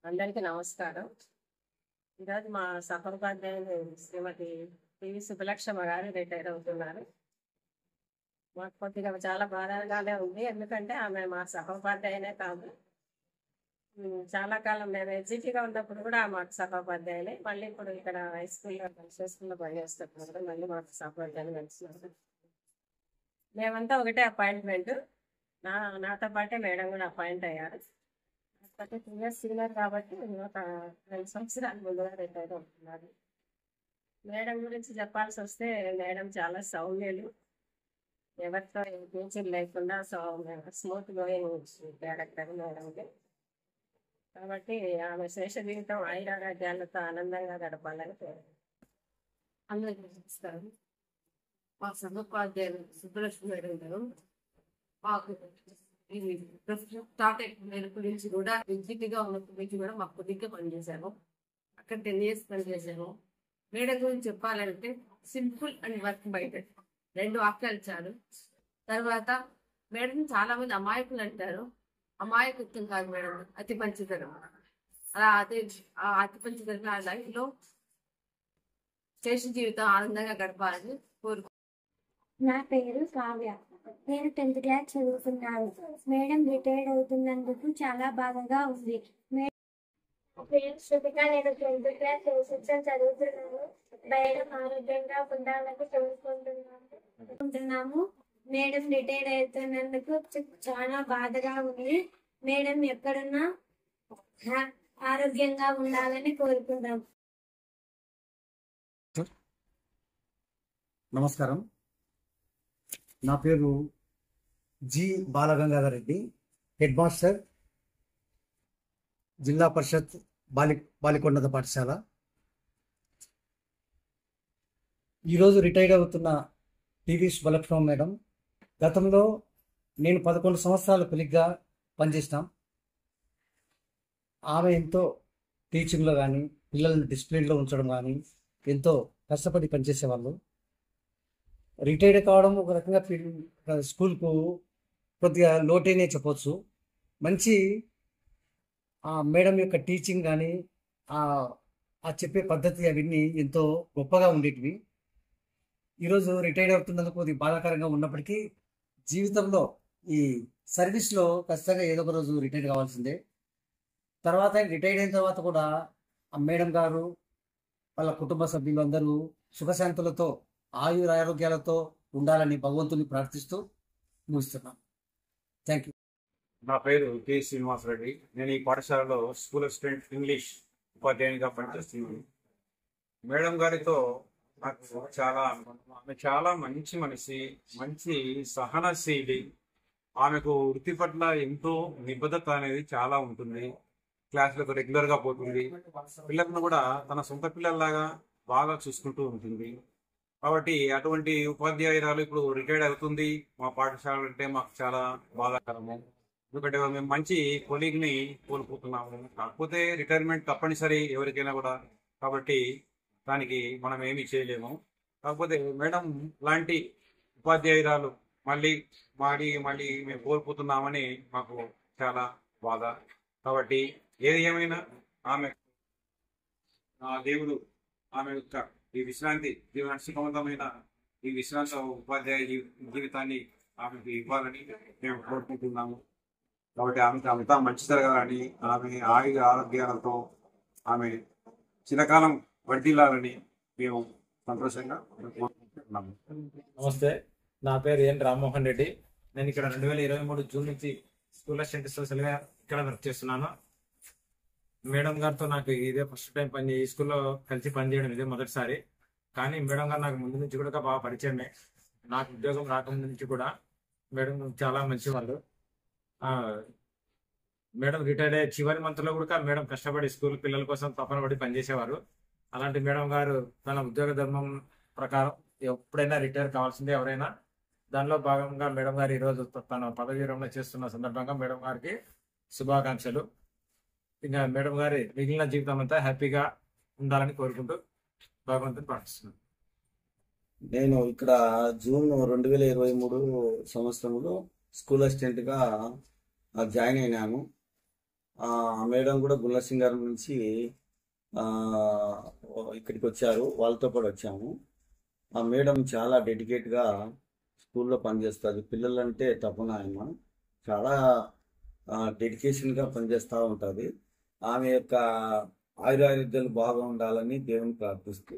అందరికీ నమస్కారం. ఈరోజు మా సహోపాధ్యాయులు శ్రీమతి పివి సుబ్బలక్ష్మ గారు రిటైర్ అవుతున్నారు. మాకు కొద్దిగా చాలా బాధగానే ఉంది. ఎందుకంటే ఆమె మా సహోపాధ్యాయునే కాదు, చాలా కాలం మేము ఎడ్జిటీగా ఉన్నప్పుడు కూడా మాకు సహోపాధ్యాయులే. మళ్ళీ ఇప్పుడు ఇక్కడ హై స్కూల్లో స్కూల్లో పనిచేస్తున్నారు. మళ్ళీ మాకు సహోపాధ్యాయులు కలిసినారు. మేమంతా ఒకటే అపాయింట్మెంట్. నాతో పాటే మేడం కూడా అపాయింట్ అయ్యారు. 2 years సీనియర్ కాబట్టి ఒక 2 సంవత్సరాల ముందుగా రిటైర్ అవుతున్నారు. మేడం గురించి చెప్పాల్సి వస్తే మేడం చాలా సౌమ్యులు, ఎవరితో టీచర్ లేకుండా స్మూత్ గోయింగ్ క్యారెక్టర్ మేడంకి. కాబట్టి ఆమె శేష జీవితం ఆయురారోగ్యాలతో ఆనందంగా గడపాలని అందరికీ నమస్కారం. మా సహోపాధ్యాయులు సుబ్బలక్ష్మి మేడం గారు మాకు ఇది స్టార్ట్ అయిన గురించి కూడా ఎగ్జిక్యూటివ్గా ఉన్నప్పటి నుంచి కూడా మాకు కొద్దిగా పనిచేశాము. అక్కడ 10 years పనిచేశాము. మేడం గురించి చెప్పాలంటే సింపుల్ అండ్ వర్క్ మైండెడ్ 2 వాక్యాలు చాలు. తర్వాత మేడం చాలా మంది అమాయకులు అంటారు. అమాయకత్వం కాదు మేడం, అతి మంచితనం. అలా అతి మంచితనం ఆ లైఫ్లో శేష జీవితం ఆనందంగా గడపాలని కోరుకుంటున్నాను. నా పేరు కావ్య. నేను 10th క్లాస్ చదువుతున్నాను. మేడం రిటైర్డ్ అవుతున్నందుకు చాలా బాధగా ఉంది. నా పేరు శృతిక. నేను 10th క్లాస్ సెక్షన్ చదువుతున్నాను. మేడం ఆరోగ్యంగా ఉండాలని కోరుకుంటున్నాము. మేడం రిటైర్డ్ అవుతున్నందుకు చాలా బాధగా ఉంది. మేడం ఎక్కడున్నా ఆరోగ్యంగా ఉండాలని కోరుకుంటాం. నమస్కారం. నా పేరు జి బాలగంగాధర్ రెడ్డి, హెడ్ మాస్టర్, జిల్లా పరిషత్ బాలికోన్నత పాఠశాల. ఈరోజు రిటైర్డ్ అవుతున్న పివి సుబ్బలక్ష్మ మేడం, గతంలో నేను 11 సంవత్సరాలు కొలిగ్గా పనిచేసినాం. ఆమె ఎంతో టీచింగ్లో కానీ పిల్లల్ని డిసిప్లిన్లో ఉంచడం కానీ ఎంతో కష్టపడి పనిచేసేవాళ్ళు. రిటైర్డ్ కావడం ఒక రకంగా స్కూల్కు కొద్దిగా లోటేనే చెప్పవచ్చు. మంచి మేడం యొక్క టీచింగ్ కానీ ఆ చెప్పే పద్ధతి అవన్నీ ఎంతో గొప్పగా ఉండేటివి. ఈరోజు రిటైర్డ్ అవుతున్నందుకు కొద్దిగా బాధాకరంగా ఉన్నప్పటికీ జీవితంలో ఈ సర్వీస్లో ఖచ్చితంగా ఏదో ఒక రోజు రిటైర్డ్ కావాల్సిందే. తర్వాత రిటైర్డ్ అయిన తర్వాత కూడా ఆ మేడం గారు వాళ్ళ కుటుంబ సభ్యులు అందరూ సుఖశాంతులతో ఆరోగ్యాలతో ఉండాలని భగవంతుని ప్రార్థిస్తూ ముగిస్తున్నాం. Thank you. నా పేరు కె శ్రీనివాసరెడ్డి. నేను ఈ పాఠశాలలో స్కూల్ అసిస్టెంట్ ఇంగ్లీష్ ఉపాధ్యాయునిగా పనిచేస్తున్నాను. మేడం గారితో నాకు ఆమె చాలా మంచి మనిషి, మంచి సహనశీలి. ఆమెకు వృత్తి పట్ల ఎంతో నిబద్ధత అనేది చాలా ఉంటుంది. క్లాసులకు రెగ్యులర్గా పోతుంది. పిల్లలను కూడా తన సొంత పిల్లల్లాగా బాగా చూసుకుంటూ ఉంటుంది. కాబట్టి అటువంటి ఉపాధ్యాయురాలు ఇప్పుడు రిటైర్డ్ అవుతుంది. మా పాఠశాల అంటే మాకు చాలా బాధాకరము. ఎందుకంటే మేము మంచి కొలీగ్ని కోల్పోతున్నాము. కాకపోతే రిటైర్మెంట్ తప్పనిసరి ఎవరికైనా కూడా, కాబట్టి దానికి మనం ఏమీ చేయలేము. కాకపోతే మేడం లాంటి ఉపాధ్యాయురాలు మళ్ళీ మళ్ళీ మేము కోల్పోతున్నామని మాకు చాలా బాధ. కాబట్టి ఏది ఏమైనా ఆమె దేవుడు ఆమె యొక్క ఈ విశ్రాంతి సుఖవంతమైన ఈ విశ్రాంత ఉపాధ్యాయ జీవితాన్ని ఆమెకు ఇవ్వాలని మేము కోరుకుంటున్నాము. కాబట్టి ఆమెకు అంతా మంచి జరగాలని, ఆమె ఆరోగ్యాలతో ఆమె చిరకాలం వర్ధిల్లాలని మేము సంతోషంగా కోరుకుంటున్నాము. నమస్తే, నా పేరు ఎన్ రామ్మోహన్ రెడ్డి. నేను ఇక్కడ 2023 జూన్ నుంచి స్కూల్ అసిస్టెంట్ సోషల్గా ఇక్కడ వర్క్ చేస్తున్నాను. మేడం గారితో నాకు ఇదే ఫస్ట్ టైం ఈ స్కూల్లో కలిసి పనిచేయడం ఇదే మొదటిసారి. కానీ మేడం గారు నాకు ముందు నుంచి కూడా బాగా పరిచయమే. నాకు ఉద్యోగం రాకముందు నుంచి కూడా మేడం చాలా మంచి వాళ్ళు. మేడం రిటైర్డ్ అయ్యే చివరి మంత్లో కూడా మేడం కష్టపడి స్కూల్ పిల్లల కోసం తపన పడి పనిచేసేవారు. అలాంటి మేడం గారు తన ఉద్యోగ ధర్మం ప్రకారం ఎప్పుడైనా రిటైర్ కావాల్సిందే ఎవరైనా. దానిలో భాగంగా మేడం గారు ఈరోజు తన పదవి విరమణ చేస్తున్న సందర్భంగా మేడం గారికి శుభాకాంక్షలు. ఇంకా మేడం గారి మిగిలిన జీవితం అంతా హ్యాపీగా ఉండాలని కోరుకుంటూ భగవంతుని ప్రార్థిస్తున్నాను. నేను ఇక్కడ జూన్ 2023 సంవత్సరంలో స్కూల్ అసిస్టెంట్గా జాయిన్ అయినాను. మేడం కూడా గుల్లసింగారం నుంచి ఇక్కడికి వచ్చారు, వాళ్ళతో కూడా వచ్చాము. ఆ మేడం చాలా డెడికేట్గా స్కూల్లో పనిచేస్తుంది. పిల్లలంటే తపన ఆయన చాలా డెడికేషన్గా పనిచేస్తూ ఉంటుంది. ఆమె యొక్క ఆయురారోగ్యాలు బాగా ఉండాలని దేవుని ప్రార్థిస్తూ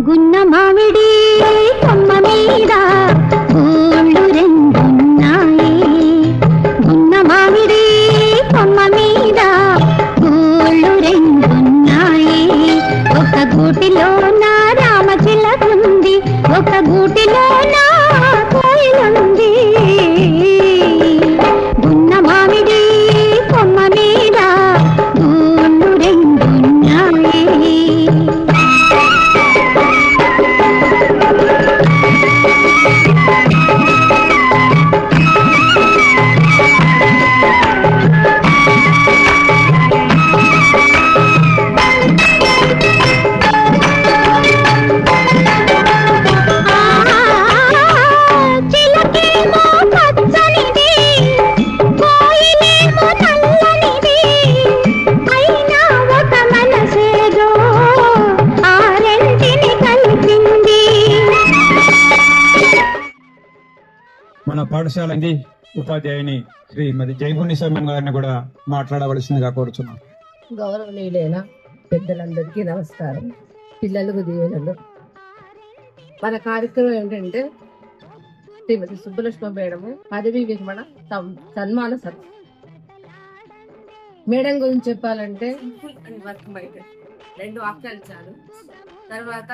గున్న మామిడి కొమ్మ మీద గూళ్ళు రెండున్నాయి. గున్న మామిడి కొమ్మ మీద గూళ్ళు రెండున్నాయి. ఒక గూటిలో నా రామచిలకుంది, ఒక గూటిలో నా కోయిలుంది. గున్న మామిడి కొమ్మ మీద గూళ్ళు రెండున్నాయి. మన పాఠశాల ఉపాధ్యాయుని శ్రీమతి జైభూని సమయం గారిని కూడా మాట్లాడవలసిందిగా కోరుచున్నాం. గౌరవనీయులైన పెద్దలందరికీ నమస్కారం, పిల్లలకు దీవెనలు. మన కార్యక్రమం ఏంటంటే శ్రీమతి సుబ్బలక్ష్మి మేడము పదవీ విరమణ సన్మాన సభ. మేడం గురించి చెప్పాలంటే వర్క్ మైండ్, 2 వాక్యాలు చాలు. తర్వాత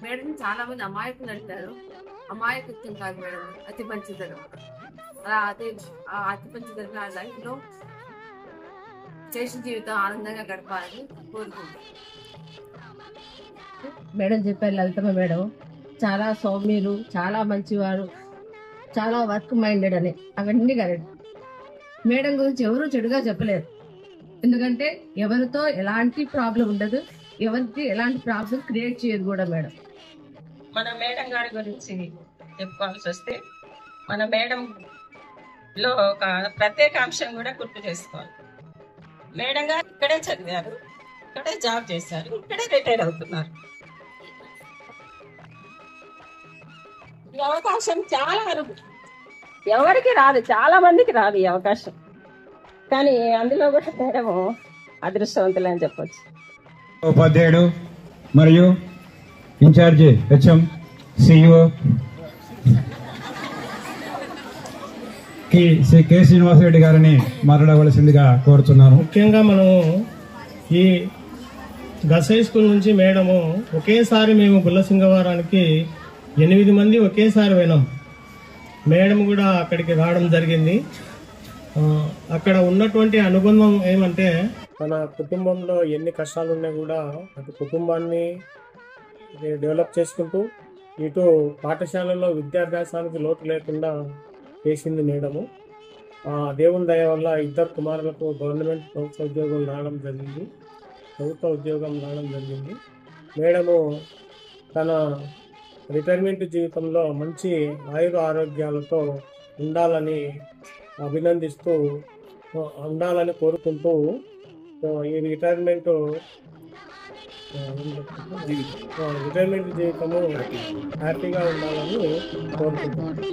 మేడం చాలా మంది అమాయకులు అంటారు, అమాయకత్వం కాదు మేడం, అతి మంచిదనం. అదే అతి మంచిదనం నా లైఫ్ లో చేసిన జీవితం ఆనందంగా గడపాలని కోరుకుంటాం. మేడం చెప్పారు, లలితమ్మ మేడం చాలా సౌమ్యులు, చాలా మంచివారు, చాలా వర్క్ మైండెడ్ అని. అవన్నీ కరెక్ట్. మేడం గురించి ఎవరు చెడుగా చెప్పలేరు, ఎందుకంటే ఎవరితో ఎలాంటి ప్రాబ్లం ఉండదు, ఎవరికి ఎలాంటి ప్రాబ్లం క్రియేట్ చేయదు కూడా మేడం. మన మేడం గారి గురించి చెప్పుకోవాల్సి వస్తే, మన మేడంలో ఒక ప్రత్యేక అంశం కూడా గుర్తు చేసుకోవాలి. మేడం గారు ఇక్కడే చదివారు, ఇక్కడే జాబ్ చేశారు, ఇక్కడే రిటైర్ అవుతున్నారు. ఈ అవకాశం చాలా అరుదు, ఎవరికి రాదు, చాలా మందికి రాదు ఈ అవకాశం. కానీ అందులో కూడా మేడం అదృష్టవంతులని చెప్పొచ్చు. ఉపాధ్యాయుడు మరియు in charge HM CEO K Srinivasa Reddy గారిని మాట్లాడవలసిందిగా కోరుతున్నాను. ముఖ్యంగా మనము ఈ గసై స్కూల్ నుంచి మేడము ఒకేసారి మేము గుల్లసింగవారానికి 8 మంది ఒకేసారి పోయినాం. మేడం కూడా అక్కడికి రావడం జరిగింది. అక్కడ ఉన్నటువంటి అనుబంధం ఏమంటే, మన కుటుంబంలో ఎన్ని కష్టాలు ఉన్నా కూడా అటు కుటుంబాన్ని డెవలప్ చేసుకుంటూ ఇటు పాఠశాలలో విద్యాభ్యాసానికి లోటు లేకుండా చేసింది మేడము. దేవుని దయ వల్ల 2 కుమారులకు గవర్నమెంట్ ప్రభుత్వ ఉద్యోగం రావడం జరిగింది. మేడము తన రిటైర్మెంట్ జీవితంలో మంచి ఆరోగ్యాలతో ఉండాలని అభినందిస్తూ ఉండాలని కోరుకుంటూ ఈ రిటైర్మెంట్ జీవితము హ్యాపీగా ఉండాలని కోరుకుంటున్నాను.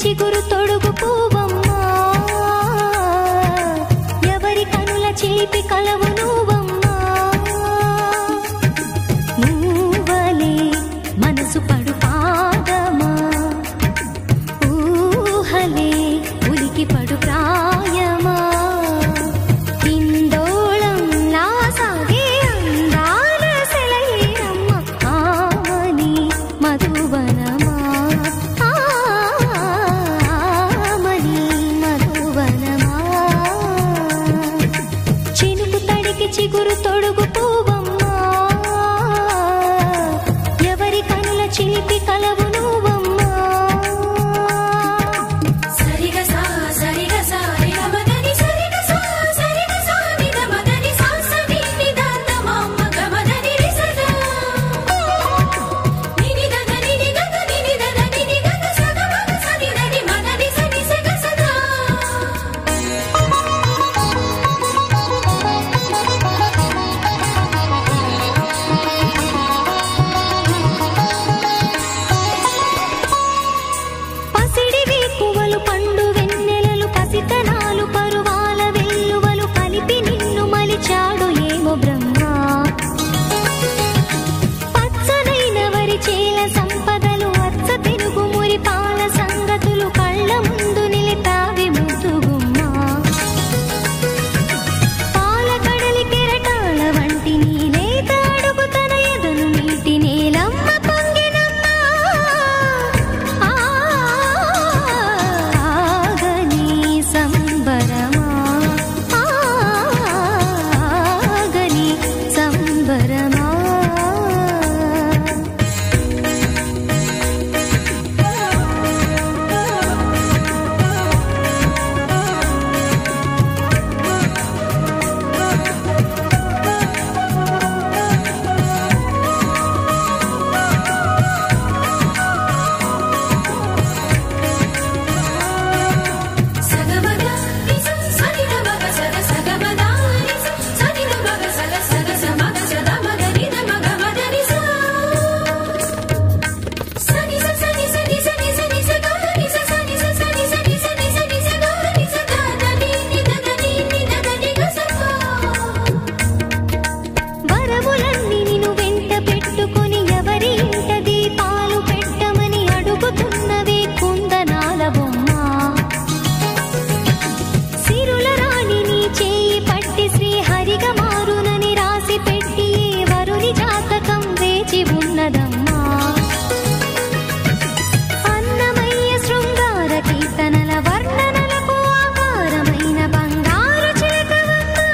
చిగురు తొడుగు పువ్వమ్మా ఎవరి కనుల చిలిపి కలవు నువ్వమ్మా నువ్వలే మనసు పడు పాదమా ఊహలే ఉలికి పడు ప్రాయమా ఇందోళం నా సాగే అందాల సెలయేరమ్మ ఆమని మధువనమా ఆమని మధువనమా చినుకు తడికి చిగురు తొడుగు పువ్వమ్మా ఎవరి కనుల చిలిపి కలవు నువ్వమ్మా సరిగా సా సరిగా సా రిగా మదని సరిగా సా సరిగా సా నిద మదని సా సని నిదాత మమ్మ గమదని రిసదా నిని దద నిని గద నిని దద నిని గద సద మగ సని దని మదని సని సగ సదా పసిడి వేకువలు పండు వెన్నెలలు పసితనాలు పరువాల వెల్లువలు కలిపి నిన్ను మలిచాడు ఏమో బ్రహ్మ పచ్చనైన వరి చేల సంపదలు అచ్చ తెలుగు మురి పాల సంగతులు కళ్ళ ముందు నిలిపావి ముద్దుగుమ్మా పాల కడలి కెరటాల వంటి నీలేత అడుగు తన ఎదను నీటి నేలమ్మ పొంగినమ్మా ఆగని సంబరమా ఆగని సంబరమా సగమగ నిస సనిద మగ సగ సగమద నిస సనిద మగ సగ సగ సమగ సద మగ నిద మగ మద నిస సని స సని సని సని సని స గ నిస సని స సని సని సని సని స గ నిస ద ద ని ని ద ద ని ని ద ద ని గ స వరములన్నీ నిన్ను వెంట పెట్టుకొని ఎవరి ఇంట దీపాలు పెట్టమని అడుగుతున్నవే కుందనాల బొమ్మ సిరుల రాణి నీ చేయి పట్టి శ్రీహరిగా మారునని రాసి పెట్టి వరుని జాతకం వేచి ఉన్నదమ్మా అన్నమయ్య శృంగార కీర్తనల వర్ణనలకు ఆకారమైన బంగారు చిలకవమ్మా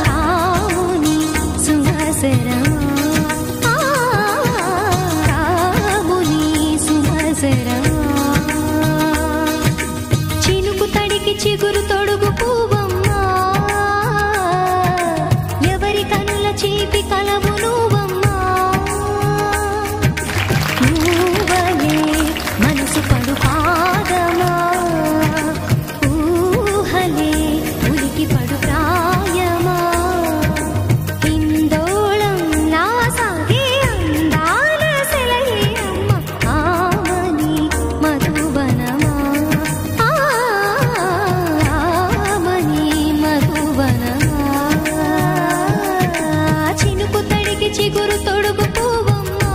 రాముని సుమసరమా రాముని సుమసరమా చినుకు తడికి చిగురు తొడుగు పువ్వమ్మా ఎవరి కనుల చీపి కలవు నువ్వమ్మా నువ్వలే మనసు పడు పాదమా ఊహలే ఉలికి పడు ప్రాయమా ఇందోళం నా సాగే అందాల సెలయేరమ్మ ఆమని మధువనమా ఆమని మధువనమా చినుకు తడికి చిగురు తొడుగు పువ్వమ్మా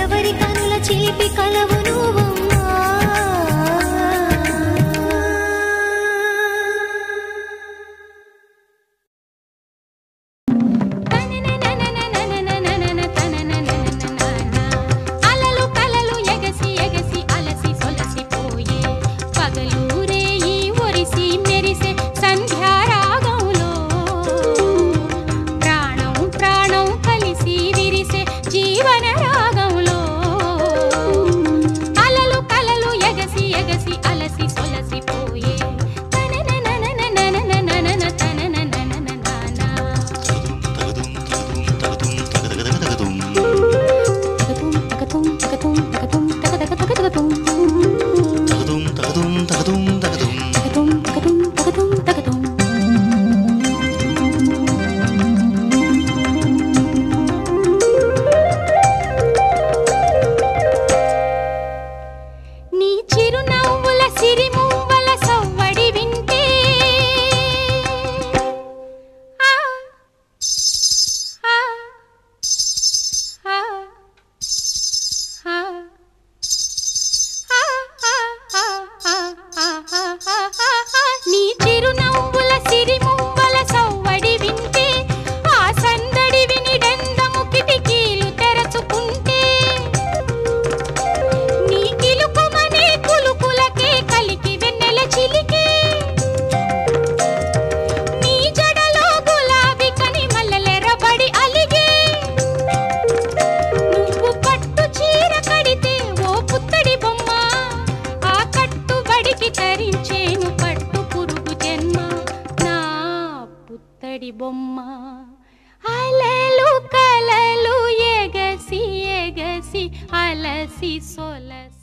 ఎవరి కనుల చిలిపి కలవు నువ్వమ్మా అలలు కలలు ఎగసి ఎగసి అలసి సొలసిపోయే పగలూరే ఈ ఒరిసి మెరిసే సంధ్యారాగంలో ప్రాణం ప్రాణం కలిసి విరిసే జీవన రాగంలో ధరించేను పట్టు పురుగు జన్మ నా పుత్తడి బొమ్మ అలలు కలలు ఎగసి ఎగసి అలసి సొలసి